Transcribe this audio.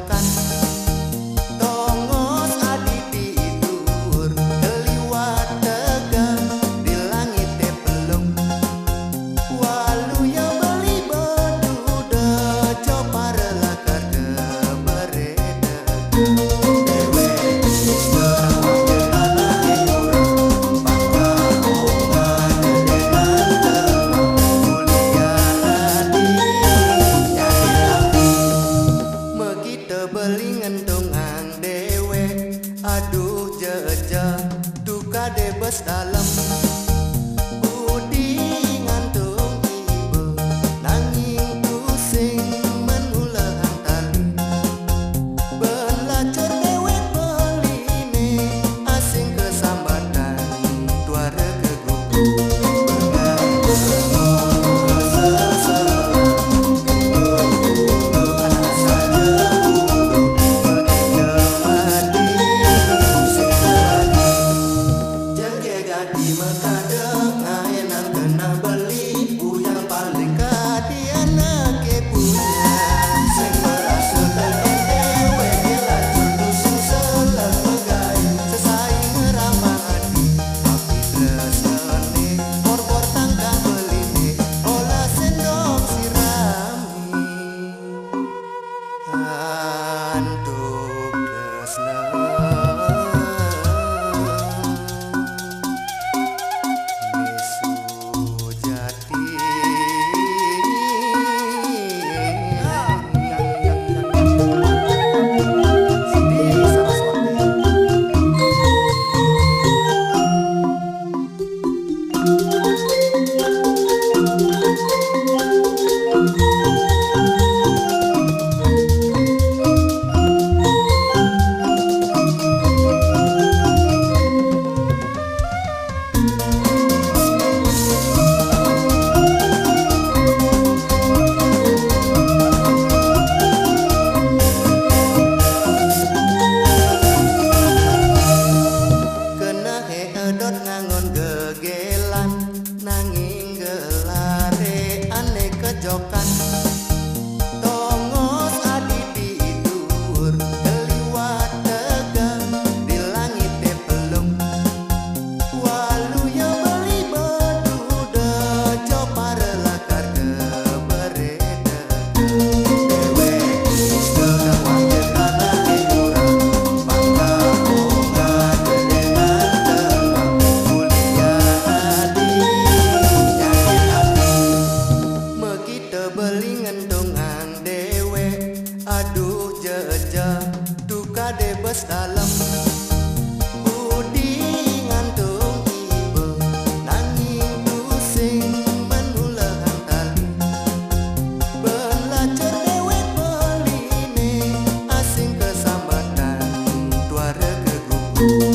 kejokan. Tongos adi tidur keliwat tegang di langit pelung. Walu ya beli beduda coba relakar ke bereda. Dewe serawak jekana kurang bangga ongan dengan temang mulia hati nyari megita belingan dongang dewe. Aduh jeja duka debes dalam budi ngantung ibu nanging pusing menulahan tali. Belajar dewe beline asing kesambatan tuara kegugu. Di Mekadeng ayenan kena beli yang paling kadiana ke punya. Sing merasa terdewe dilacur dusun seleng megai sesaing ngeramah hati tapi tresene bor-bor tangkang beline olah sendok sirami antuk kesna. Edot ngangon gegelan nanging gelare ane kejokan. Tongos adi tidur keliwat tegang di langit pelung. Walu ya beli beduda coba relakar ke bereda. Dewe serawak jekana kurang bangga ongan dengan temang mulia hati nyari hati megita belingan dongang dewe. Aduh jeja duka debes dalam budi ngantung ibu nanging pusing menulahan tali. Belajar dewe beline asing kesambatan tuara kegugu.